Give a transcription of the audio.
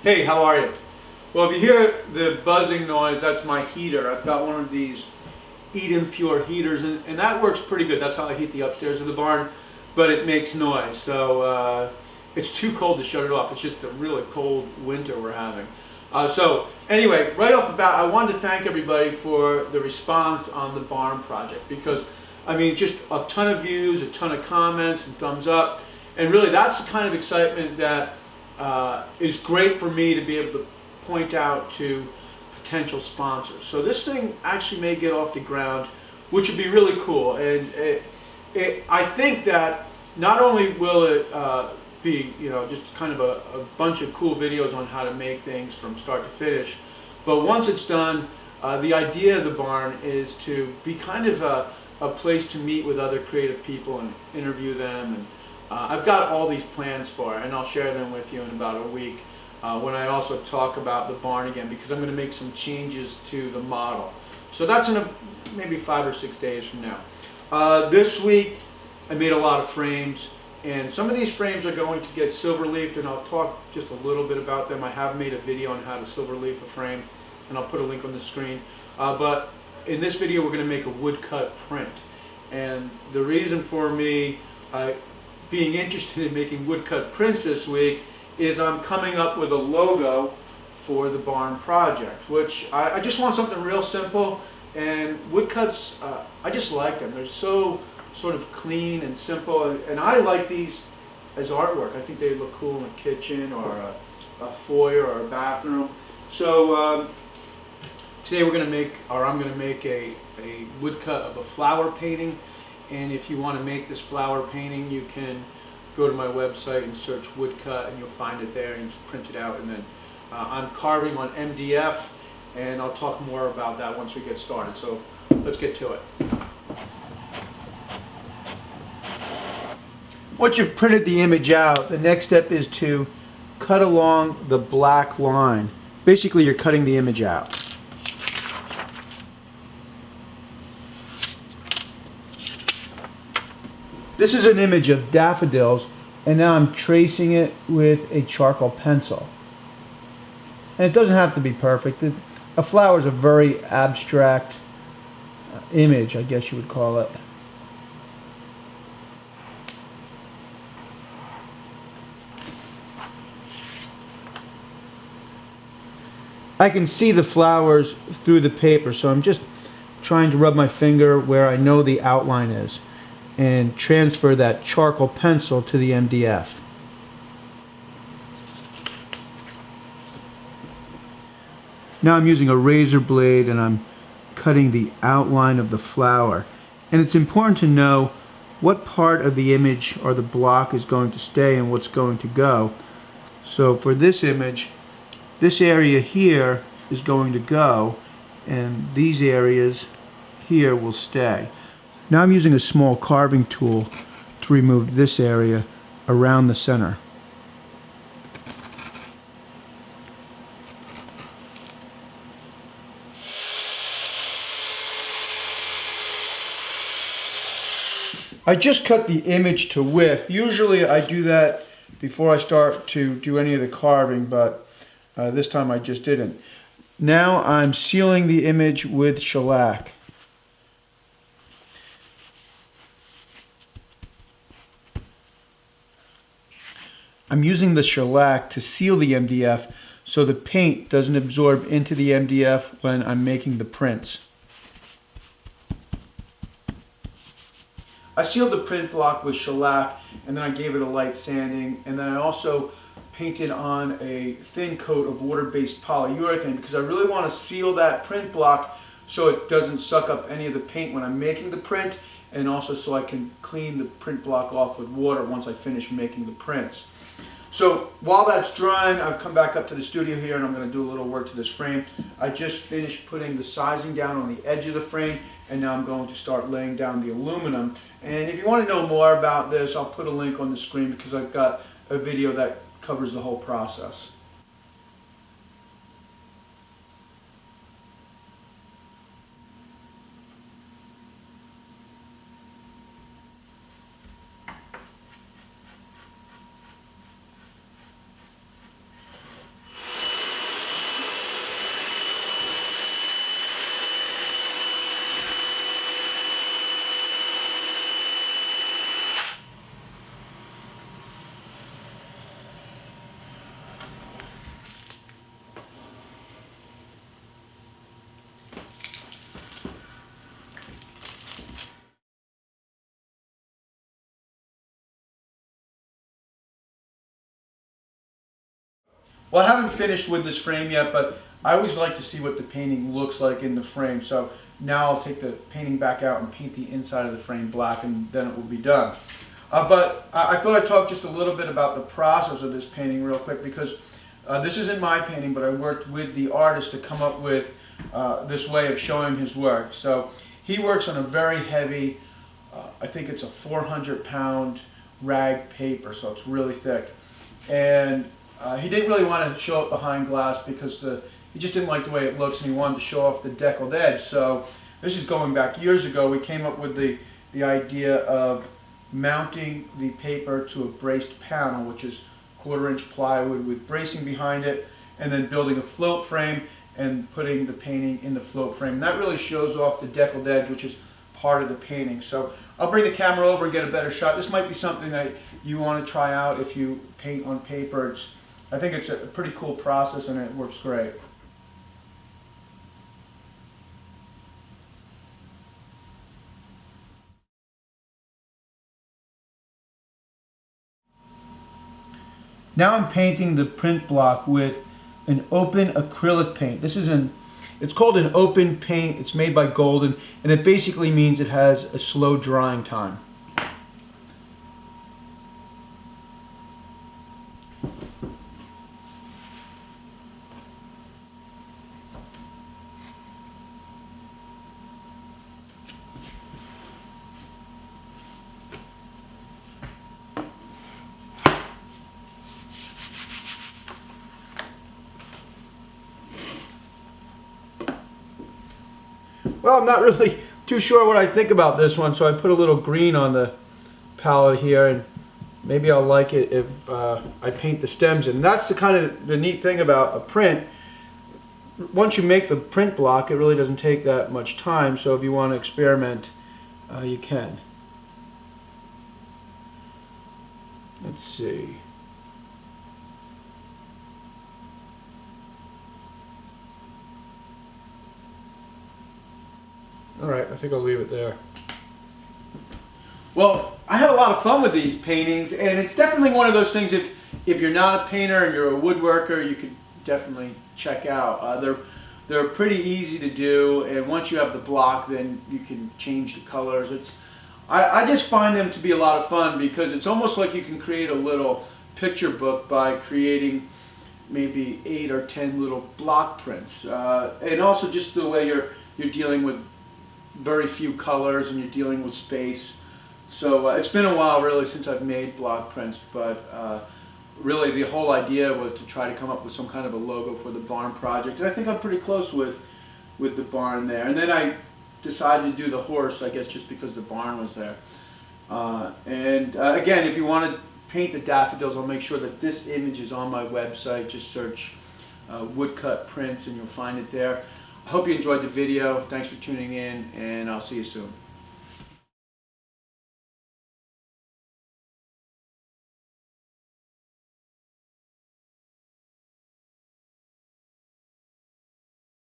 Hey, how are you? Well, if you hear the buzzing noise, that's my heater. I've got one of these Eden Pure heaters, and that works pretty good. That's how I heat the upstairs of the barn, but it makes noise. So it's too cold to shut it off. It's just a really cold winter we're having. So anyway, right off the bat, I wanted to thank everybody for the response on the barn project, because I mean, just a ton of views, a ton of comments and thumbs up, and really that's the kind of excitement that is great for me to be able to point out to potential sponsors. So this thing actually may get off the ground, which would be really cool. And I think that not only will it be, just kind of a bunch of cool videos on how to make things from start to finish, but once it's done, the idea of the barn is to be kind of a place to meet with other creative people and interview them. And I've got all these plans for it, and I'll share them with you in about a week when I also talk about the barn again, because I'm going to make some changes to the model. So that's in maybe 5 or 6 days from now. This week I made a lot of frames, and some of these frames are going to get silver leafed, and I'll talk just a little bit about them. I have made a video on how to silver leaf a frame, and I'll put a link on the screen. But in this video we're going to make a woodcut print, and the reason for me being interested in making woodcut prints this week is I'm coming up with a logo for the barn project, which I just want something real simple. And woodcuts, I just like them. They're so sort of clean and simple, and I like these as artwork. I think they look cool in a kitchen or a foyer or a bathroom. So today I'm going to make a woodcut of a flower painting. And if you want to make this flower painting, you can go to my website and search woodcut, and you'll find it there, and just print it out. And then I'm carving on MDF, and I'll talk more about that once we get started. So let's get to it. Once you've printed the image out, the next step is to cut along the black line. Basically, you're cutting the image out. This is an image of daffodils, and now I'm tracing it with a charcoal pencil. And it doesn't have to be perfect. A flower is a very abstract image, I guess you would call it. I can see the flowers through the paper, so I'm just trying to rub my finger where I know the outline is and transfer that charcoal pencil to the MDF. Now I'm using a razor blade, and I'm cutting the outline of the flower. And it's important to know what part of the image or the block is going to stay and what's going to go. So for this image, this area here is going to go, and these areas here will stay. Now I'm using a small carving tool to remove this area around the center. I just cut the image to width. Usually I do that before I start to do any of the carving, but this time I just didn't. Now I'm sealing the image with shellac. I'm using the shellac to seal the MDF so the paint doesn't absorb into the MDF when I'm making the prints. I sealed the print block with shellac, and then I gave it a light sanding, and then I also painted on a thin coat of water-based polyurethane, because I really want to seal that print block so it doesn't suck up any of the paint when I'm making the print, and also so I can clean the print block off with water once I finish making the prints. So while that's drying, I've come back up to the studio here, and I'm going to do a little work to this frame. I just finished putting the sizing down on the edge of the frame, and now I'm going to start laying down the aluminum. And if you want to know more about this, I'll put a link on the screen, because I've got a video that covers the whole process. Well, I haven't finished with this frame yet, but I always like to see what the painting looks like in the frame. So now I'll take the painting back out and paint the inside of the frame black, and then it will be done. But I thought I'd talk just a little bit about the process of this painting real quick, because this isn't my painting, but I worked with the artist to come up with this way of showing his work. So he works on a very heavy, I think it's a 400-pound rag paper, so it's really thick. And he didn't really want to show it behind glass because he just didn't like the way it looks, and he wanted to show off the deckled edge. So this is going back years ago. We came up with the idea of mounting the paper to a braced panel, which is 1/4-inch plywood with bracing behind it, and then building a float frame and putting the painting in the float frame. And that really shows off the deckled edge, which is part of the painting. So I'll bring the camera over and get a better shot. This might be something that you want to try out if you paint on paper. I think it's a pretty cool process, and it works great. Now I'm painting the print block with an open acrylic paint. It's called an open paint. It's made by Golden, and it basically means it has a slow drying time. Well, I'm not really too sure what I think about this one, so I put a little green on the palette here, and maybe I'll like it if I paint the stems in. And that's the neat thing about a print. Once you make the print block, it really doesn't take that much time, so if you want to experiment, you can. Let's see. Alright, I think I'll leave it there. Well, I had a lot of fun with these paintings, and it's definitely one of those things, if you're not a painter and you're a woodworker, you could definitely check out. They're pretty easy to do, and once you have the block, then you can change the colors. I just find them to be a lot of fun, because it's almost like you can create a little picture book by creating maybe 8 or 10 little block prints. And also just the way you're dealing with very few colors, and you're dealing with space. So it's been a while really since I've made block prints, but really the whole idea was to try to come up with some kind of a logo for the barn project, and I think I'm pretty close with the barn there. And then I decided to do the horse, I guess just because the barn was there. Again, if you want to paint the daffodils, I'll make sure that this image is on my website. Just search Woodcut Prints and you'll find it there. I hope you enjoyed the video. Thanks for tuning in, and I'll see you soon.